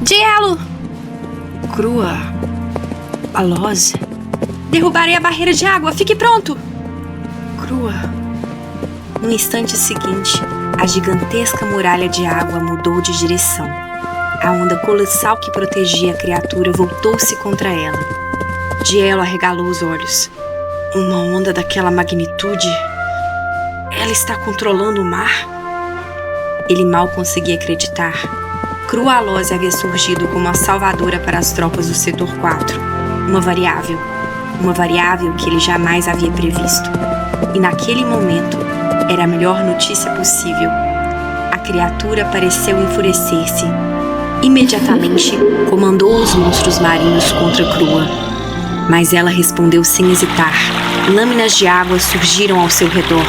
Dielo! Crua. Aloz. Derrubarei a barreira de água. Fique pronto! Crua. No instante seguinte, a gigantesca muralha de água mudou de direção. A onda colossal que protegia a criatura voltou-se contra ela. Dielo arregalou os olhos. Uma onda daquela magnitude? Ela está controlando o mar? Ele mal conseguia acreditar. Crua Aloz havia surgido como a salvadora para as tropas do Setor 4. Uma variável que ele jamais havia previsto. E naquele momento, era a melhor notícia possível. A criatura pareceu enfurecer-se. Imediatamente, comandou os monstros marinhos contra Crua. Mas ela respondeu sem hesitar. Lâminas de água surgiram ao seu redor,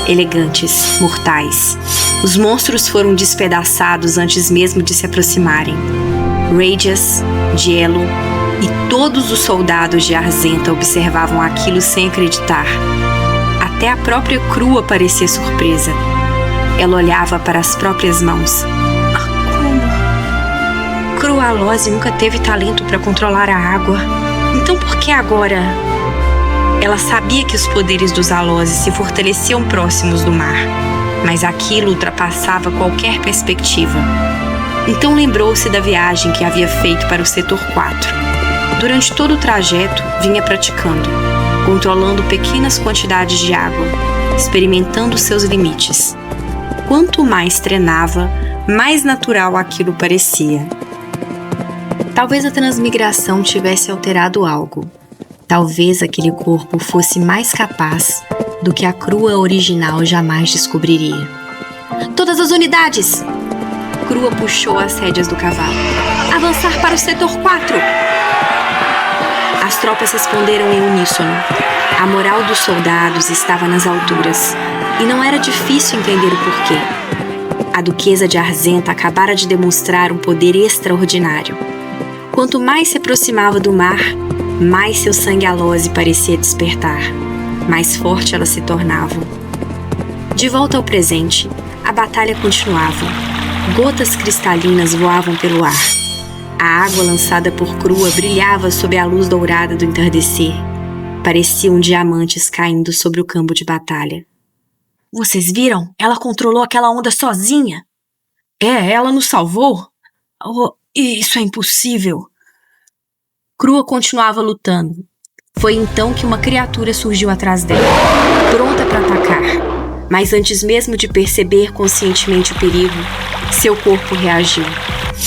elegantes, mortais. Os monstros foram despedaçados antes mesmo de se aproximarem. Rageous, Dielo e todos os soldados de Arzenta observavam aquilo sem acreditar. Até a própria Crua parecia surpresa. Ela olhava para as próprias mãos. Como? Crua Aloz nunca teve talento para controlar a água. Então por que agora? Ela sabia que os poderes dos Alozes se fortaleciam próximos do mar, mas aquilo ultrapassava qualquer perspectiva. Então lembrou-se da viagem que havia feito para o Setor 4. Durante todo o trajeto, vinha praticando, controlando pequenas quantidades de água, experimentando seus limites. Quanto mais treinava, mais natural aquilo parecia. Talvez a transmigração tivesse alterado algo. Talvez aquele corpo fosse mais capaz do que a Crua original jamais descobriria. Todas as unidades! Crua puxou as rédeas do cavalo. Avançar para o Setor 4! As tropas responderam em uníssono. A moral dos soldados estava nas alturas, e não era difícil entender o porquê. A duquesa de Arzenta acabara de demonstrar um poder extraordinário. Quanto mais se aproximava do mar, mais seu sangue Aloze parecia despertar. Mais forte ela se tornava. De volta ao presente, a batalha continuava. Gotas cristalinas voavam pelo ar. A água lançada por Crua brilhava sob a luz dourada do entardecer. Pareciam diamantes caindo sobre o campo de batalha. Vocês viram? Ela controlou aquela onda sozinha. Ela nos salvou? Oh, isso é impossível. Crua continuava lutando. Foi então que uma criatura surgiu atrás dela, pronta para atacar. Mas antes mesmo de perceber conscientemente o perigo, seu corpo reagiu.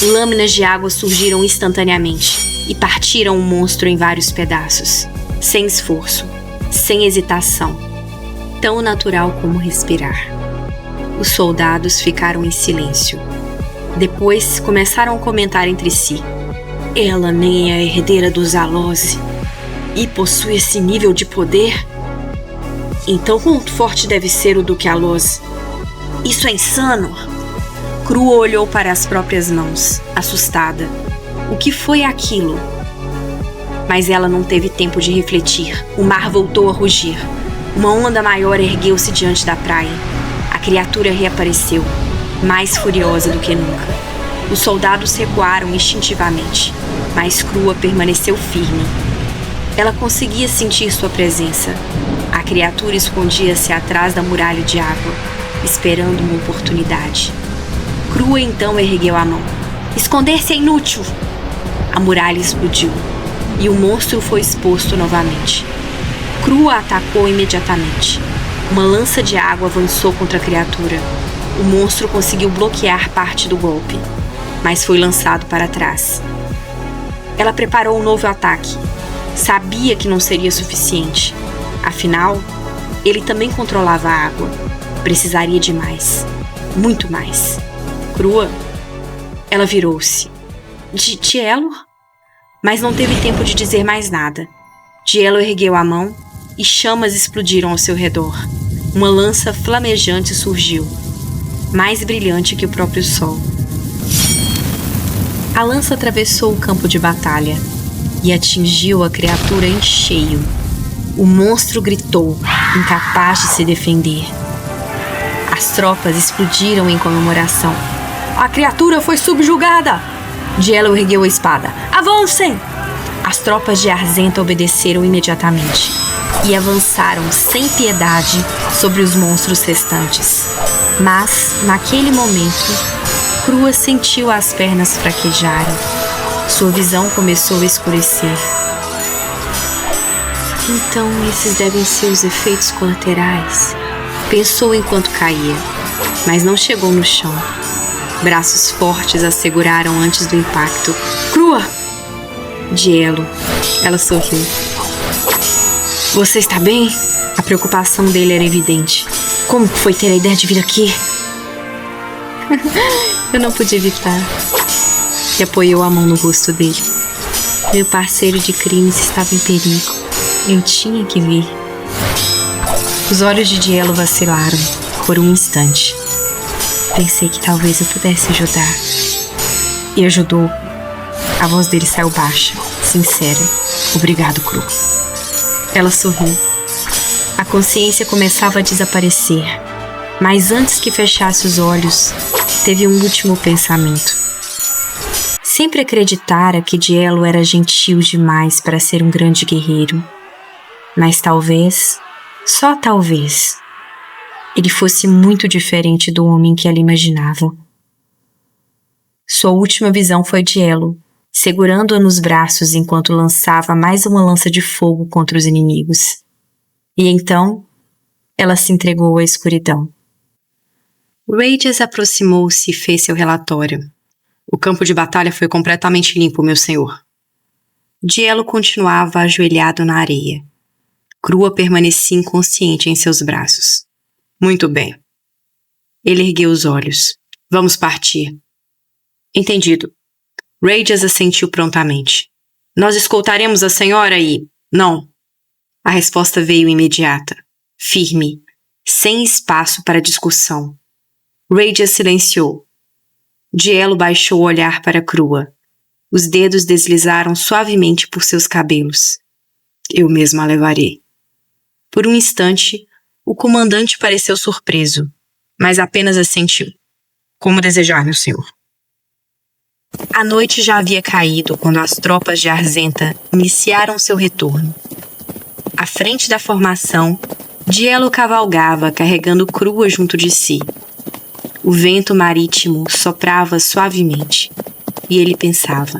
Lâminas de água surgiram instantaneamente e partiram o monstro em vários pedaços. Sem esforço, sem hesitação. Tão natural como respirar. Os soldados ficaram em silêncio. Depois começaram a comentar entre si. Ela nem é a herdeira dos Aloze e possui esse nível de poder? Então quão forte deve ser o Duque Aloze? Isso é insano! Crua olhou para as próprias mãos, assustada. O que foi aquilo? Mas ela não teve tempo de refletir. O mar voltou a rugir. Uma onda maior ergueu-se diante da praia. A criatura reapareceu, mais furiosa do que nunca. Os soldados recuaram instintivamente, mas Crua permaneceu firme. Ela conseguia sentir sua presença. A criatura escondia-se atrás da muralha de água, esperando uma oportunidade. Crua então ergueu a mão. Esconder-se é inútil! A muralha explodiu, e o monstro foi exposto novamente. Crua atacou imediatamente. Uma lança de água avançou contra a criatura. O monstro conseguiu bloquear parte do golpe, mas foi lançado para trás. Ela preparou um novo ataque. Sabia que não seria suficiente. Afinal, ele também controlava a água. Precisaria de mais. Muito mais. Crua. Ela virou-se. Dielo? Mas não teve tempo de dizer mais nada. Dielo ergueu a mão e chamas explodiram ao seu redor. Uma lança flamejante surgiu, mais brilhante que o próprio sol. A lança atravessou o campo de batalha e atingiu a criatura em cheio. O monstro gritou, incapaz de se defender. As tropas explodiram em comemoração. A criatura foi subjugada! Dielo ergueu a espada. Avancem! As tropas de Arzenta obedeceram imediatamente e avançaram sem piedade sobre os monstros restantes. Mas, naquele momento, Crua sentiu as pernas fraquejarem. Sua visão começou a escurecer. Então, esses devem ser os efeitos colaterais, pensou enquanto caía, mas não chegou no chão. Braços fortes a seguraram antes do impacto. Crua! Dielo. Ela sorriu. Você está bem? A preocupação dele era evidente. Como foi ter a ideia de vir aqui? Eu não pude evitar. E apoiou a mão no rosto dele. Meu parceiro de crimes estava em perigo. Eu tinha que vir. Os olhos de Dielo vacilaram por um instante. Pensei que talvez eu pudesse ajudar. E ajudou. A voz dele saiu baixa, sincera. Obrigado, Cru. Ela sorriu. A consciência começava a desaparecer. Mas antes que fechasse os olhos, teve um último pensamento. Sempre acreditara que Dielo era gentil demais para ser um grande guerreiro. Mas talvez, só talvez, ele fosse muito diferente do homem que ela imaginava. Sua última visão foi Dielo, segurando-a nos braços enquanto lançava mais uma lança de fogo contra os inimigos. E então, ela se entregou à escuridão. Rages aproximou-se e fez seu relatório. O campo de batalha foi completamente limpo, meu senhor. Dielo continuava ajoelhado na areia. Crua permanecia inconsciente em seus braços. Muito bem. Ele ergueu os olhos. Vamos partir. Entendido. Rages assentiu prontamente. Nós escoltaremos a senhora e... Não. A resposta veio imediata, firme, sem espaço para discussão. Rages silenciou. Dielo baixou o olhar para Crua. Os dedos deslizaram suavemente por seus cabelos. Eu mesmo a levarei. Por um instante, o comandante pareceu surpreso, mas apenas assentiu. Como desejar, meu senhor. A noite já havia caído quando as tropas de Arzenta iniciaram seu retorno. À frente da formação, Dielo cavalgava carregando Crua junto de si. O vento marítimo soprava suavemente, e ele pensava,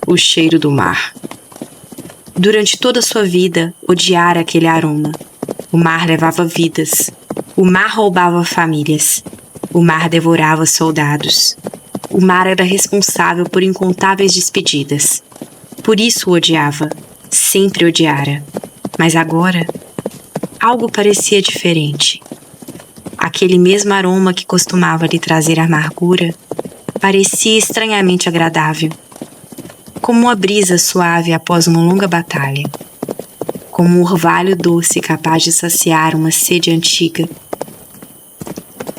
o cheiro do mar. Durante toda sua vida, odiara aquele aroma. O mar levava vidas. O mar roubava famílias. O mar devorava soldados. O mar era responsável por incontáveis despedidas. Por isso o odiava. Sempre odiara. Mas agora, algo parecia diferente. Aquele mesmo aroma que costumava lhe trazer amargura parecia estranhamente agradável. Como uma brisa suave após uma longa batalha. Como um orvalho doce capaz de saciar uma sede antiga.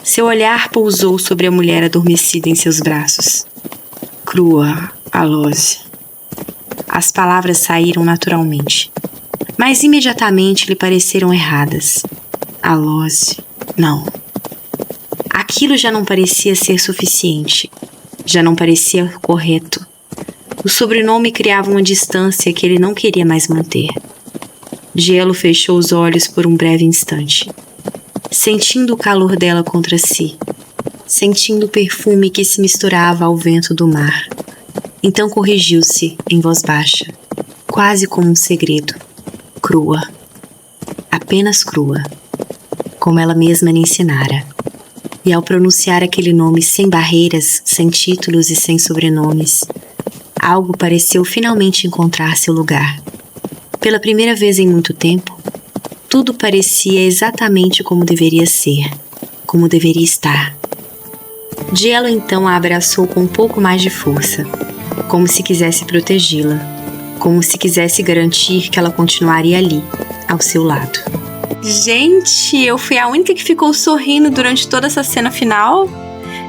Seu olhar pousou sobre a mulher adormecida em seus braços. Crua, Alose. As palavras saíram naturalmente, mas imediatamente lhe pareceram erradas. Alose, não. Aquilo já não parecia ser suficiente. Já não parecia correto. O sobrenome criava uma distância que ele não queria mais manter. Dielo fechou os olhos por um breve instante, sentindo o calor dela contra si, sentindo o perfume que se misturava ao vento do mar. Então corrigiu-se, em voz baixa, quase como um segredo. Crua. Apenas Crua. Como ela mesma lhe ensinara. E ao pronunciar aquele nome sem barreiras, sem títulos e sem sobrenomes, algo pareceu finalmente encontrar seu lugar. Pela primeira vez em muito tempo, tudo parecia exatamente como deveria ser, como deveria estar. Dielo então a abraçou com um pouco mais de força, como se quisesse protegê-la, como se quisesse garantir que ela continuaria ali, ao seu lado. Gente, eu fui a única que ficou sorrindo durante toda essa cena final.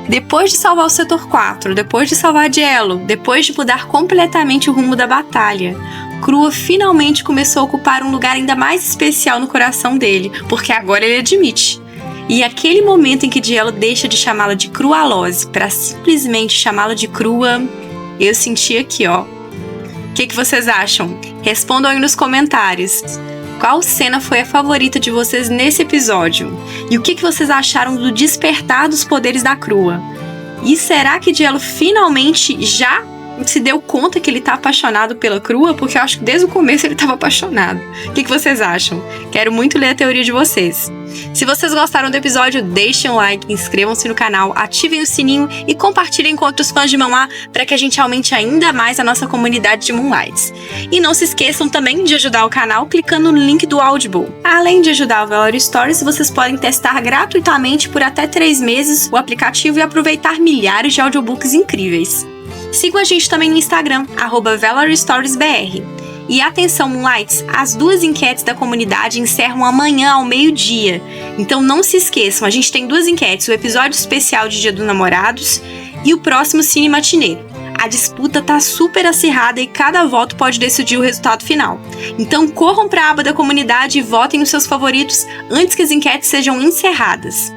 Depois de salvar o Setor 4, depois de salvar Dielo, depois de mudar completamente o rumo da batalha, Crua finalmente começou a ocupar um lugar ainda mais especial no coração dele, porque agora ele admite. E aquele momento em que Dielo deixa de chamá-la de Crua Alose para simplesmente chamá-la de Crua, Eu senti aqui, ó. O que vocês acham? Respondam aí nos comentários. Qual cena foi a favorita de vocês nesse episódio? E o que vocês acharam do despertar dos poderes da Crua? E será que Cielo finalmente já se deu conta que ele tá apaixonado pela Crua? Porque eu acho que desde o começo ele tava apaixonado. O que vocês acham? Quero muito ler a teoria de vocês. Se vocês gostaram do episódio, deixem um like, inscrevam-se no canal, ativem o sininho e compartilhem com outros fãs de manhwa para que a gente aumente ainda mais a nossa comunidade de Moonlights. E não se esqueçam também de ajudar o canal clicando no link do Audible. Além de ajudar o Velory Stories, vocês podem testar gratuitamente por até 3 meses o aplicativo e aproveitar milhares de audiobooks incríveis. Sigam a gente também no Instagram, @VeloryStoriesBR. E atenção, Moonlights, as 2 enquetes da comunidade encerram amanhã ao meio-dia. Então não se esqueçam, a gente tem 2 enquetes, o episódio especial de Dia dos Namorados e o próximo Cine Matinê. A disputa tá super acirrada e cada voto pode decidir o resultado final. Então corram para a aba da comunidade e votem nos seus favoritos antes que as enquetes sejam encerradas.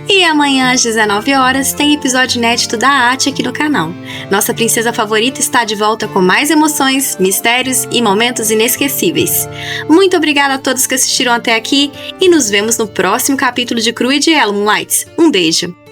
E amanhã às 19 horas tem episódio inédito da Ati aqui no canal. Nossa princesa favorita está de volta com mais emoções, mistérios e momentos inesquecíveis. Muito obrigada a todos que assistiram até aqui e nos vemos no próximo capítulo de Crua e Cielo, Moonlights. Um beijo!